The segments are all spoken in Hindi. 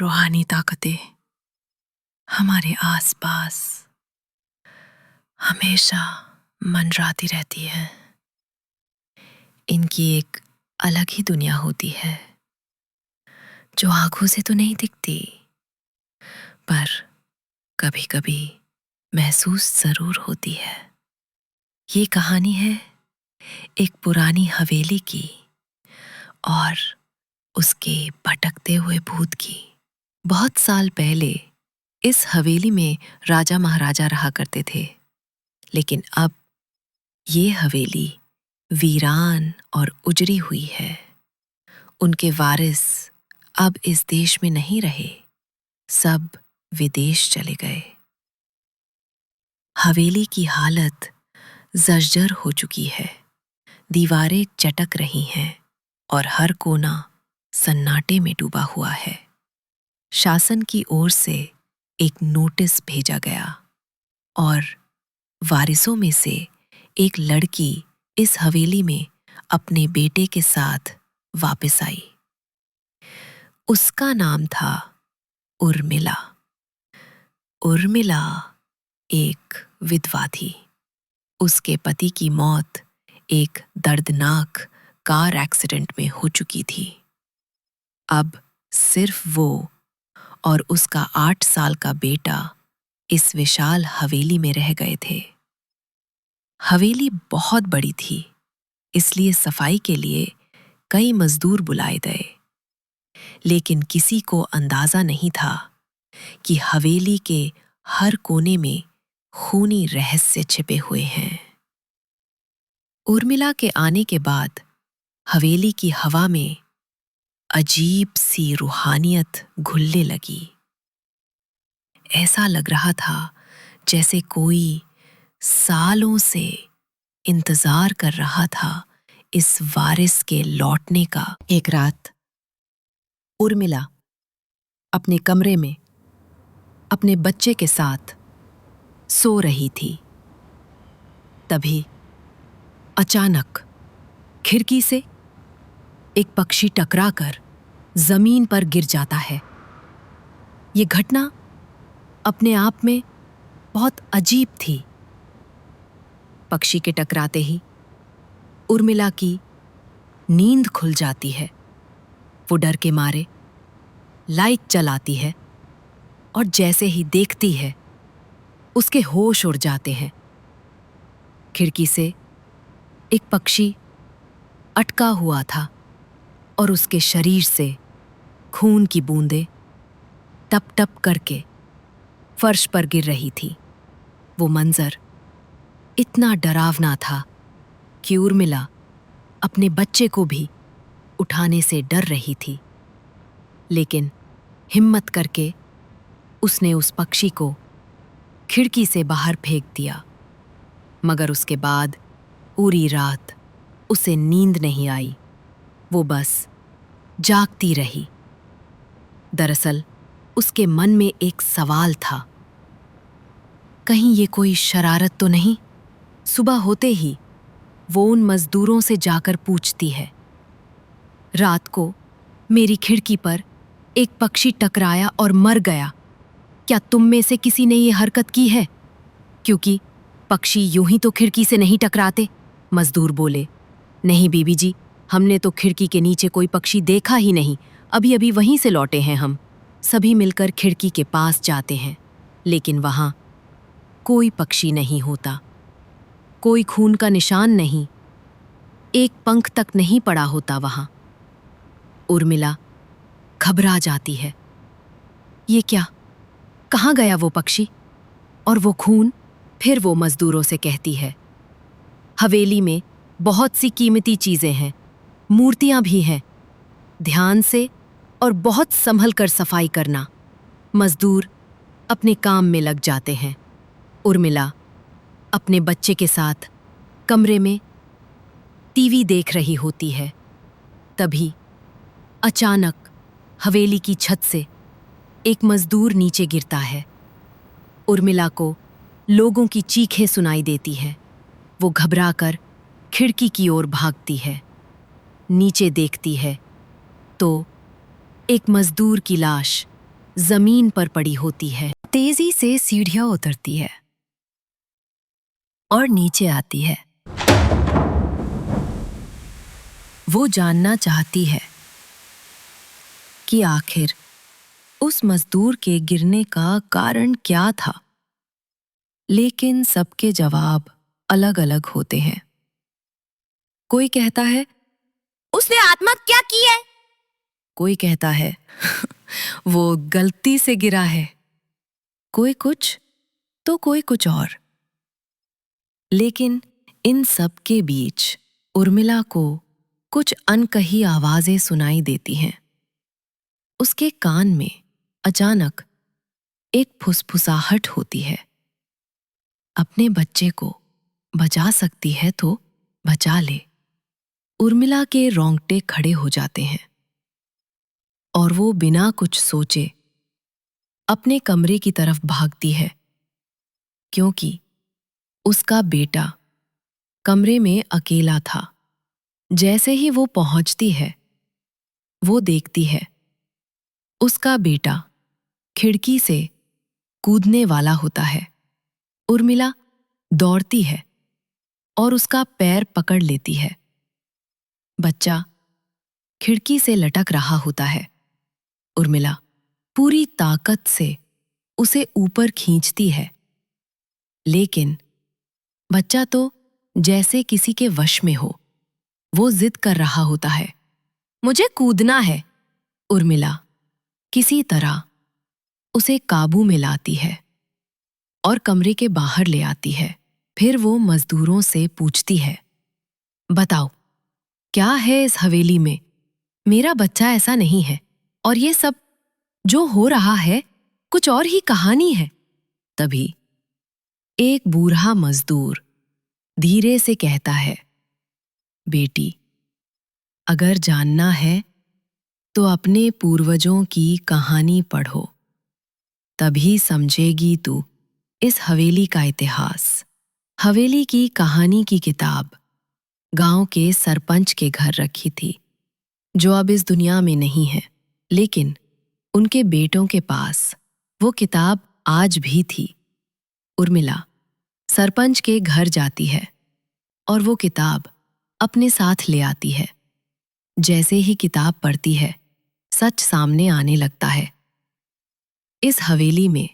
रूहानी ताकतें हमारे आसपास हमेशा मंडराती रहती हैं। इनकी एक अलग ही दुनिया होती है जो आंखों से तो नहीं दिखती, पर कभी-कभी महसूस जरूर होती है। ये कहानी है एक पुरानी हवेली की और उसके भटकते हुए भूत की। बहुत साल पहले इस हवेली में राजा महाराजा रहा करते थे, लेकिन अब ये हवेली वीरान और उजड़ी हुई है। उनके वारिस अब इस देश में नहीं रहे, सब विदेश चले गए। हवेली की हालत जर्जर हो चुकी है, दीवारें चटक रही हैं और हर कोना सन्नाटे में डूबा हुआ है। शासन की ओर से एक नोटिस भेजा गया और वारिसों में से एक लड़की इस हवेली में अपने बेटे के साथ वापस आई। उसका नाम था उर्मिला। उर्मिला एक विधवा थी। उसके पति की मौत एक दर्दनाक कार एक्सीडेंट में हो चुकी थी। अब सिर्फ वो और उसका 8 साल का बेटा इस विशाल हवेली में रह गए थे। हवेली बहुत बड़ी थी, इसलिए सफाई के लिए कई मजदूर बुलाए गए, लेकिन किसी को अंदाजा नहीं था कि हवेली के हर कोने में खूनी रहस्य छिपे हुए हैं। उर्मिला के आने के बाद हवेली की हवा में अजीब सी रूहानियत घुलने लगी। ऐसा लग रहा था जैसे कोई सालों से इंतजार कर रहा था इस वारिस के लौटने का। एक रात उर्मिला अपने कमरे में अपने बच्चे के साथ सो रही थी। तभी अचानक खिड़की से एक पक्षी टकराकर जमीन पर गिर जाता है। ये घटना अपने आप में बहुत अजीब थी। पक्षी के टकराते ही उर्मिला की नींद खुल जाती है। वो डर के मारे लाइट जलाती है और जैसे ही देखती है उसके होश उड़ जाते हैं। खिड़की से एक पक्षी अटका हुआ था और उसके शरीर से खून की बूंदें टप टप करके फर्श पर गिर रही थी। वो मंजर इतना डरावना था कि उर्मिला अपने बच्चे को भी उठाने से डर रही थी, लेकिन हिम्मत करके उसने उस पक्षी को खिड़की से बाहर फेंक दिया। मगर उसके बाद पूरी रात उसे नींद नहीं आई। वो बस जागती रही। दरअसल उसके मन में एक सवाल था, कहीं ये कोई शरारत तो नहीं? सुबह होते ही वो उन मजदूरों से जाकर पूछती है, रात को मेरी खिड़की पर एक पक्षी टकराया और मर गया, क्या तुम में से किसी ने ये हरकत की है? क्योंकि पक्षी यूं ही तो खिड़की से नहीं टकराते। मजदूर बोले, नहीं बीबी जी, हमने तो खिड़की के नीचे कोई पक्षी देखा ही नहीं, अभी अभी वहीं से लौटे हैं हम। सभी मिलकर खिड़की के पास जाते हैं, लेकिन वहां कोई पक्षी नहीं होता, कोई खून का निशान नहीं, एक पंख तक नहीं पड़ा होता वहां। उर्मिला घबरा जाती है। ये क्या, कहाँ गया वो पक्षी और वो खून? फिर वो मजदूरों से कहती है, हवेली में बहुत सी कीमती चीजें हैं, मूर्तियां भी हैं, ध्यान से और बहुत संभल कर सफाई करना। मजदूर अपने काम में लग जाते हैं। उर्मिला अपने बच्चे के साथ कमरे में टीवी देख रही होती है। तभी अचानक हवेली की छत से एक मजदूर नीचे गिरता है। उर्मिला को लोगों की चीखें सुनाई देती हैं। वो घबराकर खिड़की की ओर भागती है। नीचे देखती है तो एक मजदूर की लाश जमीन पर पड़ी होती है, तेजी से सीढ़ियां उतरती है और नीचे आती है। वो जानना चाहती है कि आखिर उस मजदूर के गिरने का कारण क्या था, लेकिन सबके जवाब अलग अलग होते हैं। कोई कहता है उसने आत्महत्या की है, कोई कहता है वो गलती से गिरा है, कोई कुछ तो कोई कुछ और। लेकिन इन सब के बीच उर्मिला को कुछ अनकही आवाजें सुनाई देती हैं। उसके कान में अचानक एक फुसफुसाहट होती है। अपने बच्चे को बचा सकती है तो बचा ले। उर्मिला के रोंगटे खड़े हो जाते हैं और वो बिना कुछ सोचे अपने कमरे की तरफ भागती है, क्योंकि उसका बेटा कमरे में अकेला था। जैसे ही वो पहुंचती है, वो देखती है उसका बेटा खिड़की से कूदने वाला होता है। उर्मिला दौड़ती है और उसका पैर पकड़ लेती है। बच्चा खिड़की से लटक रहा होता है। उर्मिला पूरी ताकत से उसे ऊपर खींचती है, लेकिन बच्चा तो जैसे किसी के वश में हो। वो जिद कर रहा होता है, मुझे कूदना है। उर्मिला किसी तरह उसे काबू में लाती है और कमरे के बाहर ले आती है। फिर वो मजदूरों से पूछती है, बताओ क्या है इस हवेली में? मेरा बच्चा ऐसा नहीं है और ये सब जो हो रहा है कुछ और ही कहानी है। तभी एक बूढ़ा मजदूर धीरे से कहता है, बेटी, अगर जानना है तो अपने पूर्वजों की कहानी पढ़ो, तभी समझेगी तू इस हवेली का इतिहास। हवेली की कहानी की किताब गांव के सरपंच के घर रखी थी, जो अब इस दुनिया में नहीं है, लेकिन उनके बेटों के पास वो किताब आज भी थी। उर्मिला सरपंच के घर जाती है और वो किताब अपने साथ ले आती है। जैसे ही किताब पढ़ती है, सच सामने आने लगता है। इस हवेली में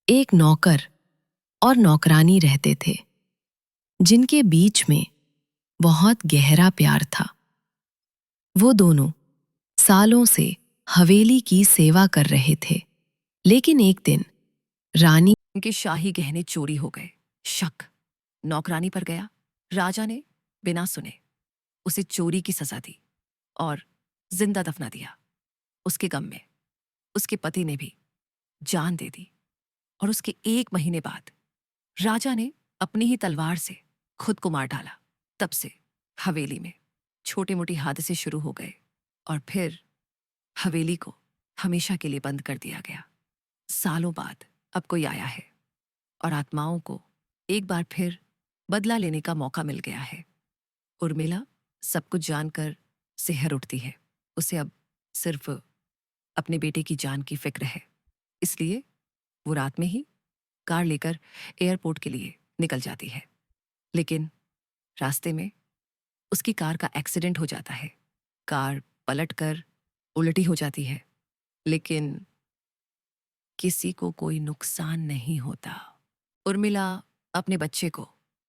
एक नौकर और नौकरानी रहते थे, जिनके बीच में बहुत गहरा प्यार था। वो दोनों सालों से हवेली की सेवा कर रहे थे, लेकिन एक दिन रानी उनके शाही गहने चोरी हो गए। शक नौकरानी पर गया। राजा ने बिना सुने उसे चोरी की सजा दी और जिंदा दफना दिया। उसके गम में उसके पति ने भी जान दे दी और उसके 1 महीने बाद राजा ने अपनी ही तलवार से खुद को मार डाला। तब से हवेली में छोटे मोटे हादसे शुरू हो गए और फिर हवेली को हमेशा के लिए बंद कर दिया गया। सालों बाद अब कोई आया है और आत्माओं को एक बार फिर बदला लेने का मौका मिल गया है। उर्मिला सब कुछ जानकर सिहर उठती है। उसे अब सिर्फ अपने बेटे की जान की फिक्र है। इसलिए वो रात में ही कार लेकर एयरपोर्ट के लिए निकल जाती है। लेकिन रास्ते में उसकी कार का एक्सीडेंट हो जाता है। कार पलटकर उल्टी हो जाती है, लेकिन किसी को कोई नुकसान नहीं होता। उर्मिला अपने बच्चे को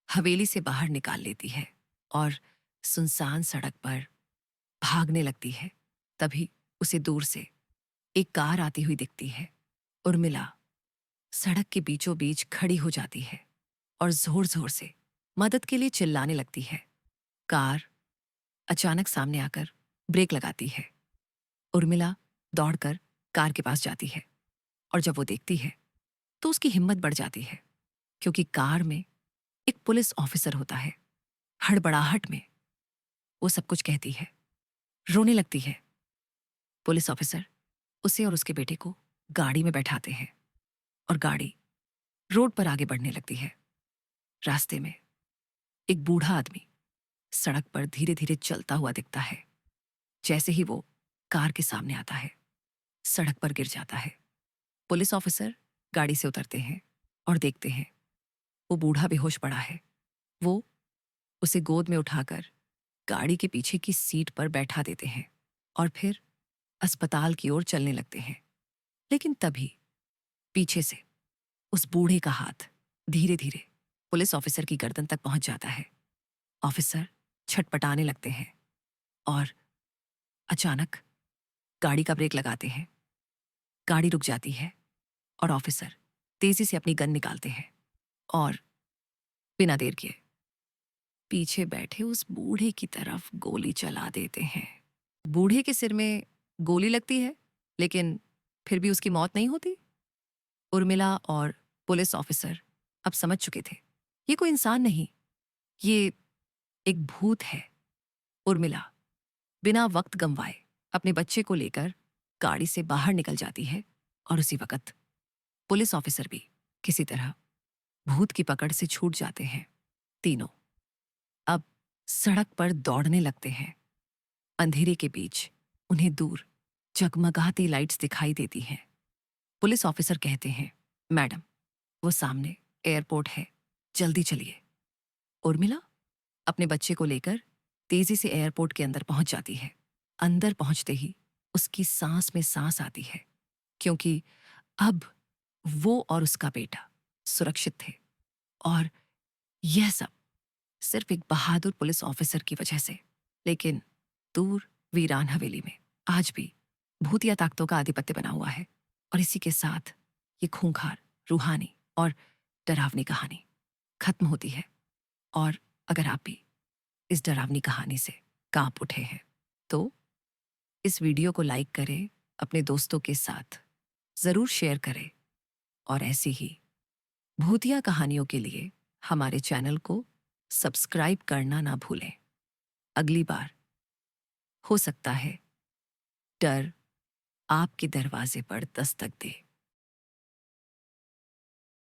हवेली से बाहर निकाल लेती है और सुनसान सड़क पर भागने लगती है। तभी उसे दूर से एक कार आती हुई दिखती है। उर्मिला सड़क के बीचों बीच खड़ी हो जाती है और जोर जोर से मदद के लिए चिल्लाने लगती है। कार अचानक सामने आकर ब्रेक लगाती है। उर्मिला दौड़कर कार के पास जाती है और जब वो देखती है तो उसकी हिम्मत बढ़ जाती है, क्योंकि कार में एक पुलिस ऑफिसर होता है। हड़बड़ाहट में वो सब कुछ कहती है, रोने लगती है। पुलिस ऑफिसर उसे और उसके बेटे को गाड़ी में बैठाते हैं और गाड़ी रोड पर आगे बढ़ने लगती है। रास्ते में एक बूढ़ा आदमी सड़क पर धीरे धीरे चलता हुआ दिखता है। जैसे ही वो कार के सामने आता है, सड़क पर गिर जाता है। पुलिस ऑफिसर गाड़ी से उतरते हैं और देखते हैं वो बूढ़ा बेहोश पड़ा है। वो उसे गोद में उठाकर गाड़ी के पीछे की सीट पर बैठा देते हैं और फिर अस्पताल की ओर चलने लगते हैं। लेकिन तभी पीछे से उस बूढ़े का हाथ धीरे धीरे पुलिस ऑफिसर की गर्दन तक पहुंच जाता है। ऑफिसर छटपटाने लगते हैं और अचानक गाड़ी का ब्रेक लगाते हैं। गाड़ी रुक जाती है और ऑफिसर तेजी से अपनी गन निकालते हैं और बिना देर किए पीछे बैठे उस बूढ़े की तरफ गोली चला देते हैं। बूढ़े के सिर में गोली लगती है, लेकिन फिर भी उसकी मौत नहीं होती। उर्मिला और पुलिस ऑफिसर अब समझ चुके थे, ये कोई इंसान नहीं, ये एक भूत है। उर्मिला बिना वक्त गंवाए अपने बच्चे को लेकर गाड़ी से बाहर निकल जाती है और उसी वक्त पुलिस ऑफिसर भी किसी तरह भूत की पकड़ से छूट जाते हैं। तीनों अब सड़क पर दौड़ने लगते हैं। अंधेरे के बीच उन्हें दूर जगमगाती लाइट्स दिखाई देती हैं। पुलिस ऑफिसर कहते हैं, मैडम, वो सामने एयरपोर्ट है, जल्दी चलिए। उर्मिला अपने बच्चे को लेकर तेजी से एयरपोर्ट के अंदर पहुंच जाती है। अंदर पहुंचते ही उसकी सांस में सांस आती है, क्योंकि अब वो और उसका बेटा सुरक्षित थे। और यह सब सिर्फ एक बहादुर पुलिस ऑफिसर की वजह से। लेकिन दूर वीरान हवेली में आज भी भूतिया ताकतों का आधिपत्य बना हुआ है, और इसी के साथ ये खूंखार, रूहानी और डरावनी कहानी खत्म होती है। और अगर आप भी इस डरावनी कहानी से कांप उठे हैं तो इस वीडियो को लाइक करें, अपने दोस्तों के साथ जरूर शेयर करें, और ऐसी ही भूतिया कहानियों के लिए हमारे चैनल को सब्सक्राइब करना ना भूलें। अगली बार हो सकता है डर आपके दरवाजे पर दस्तक दे।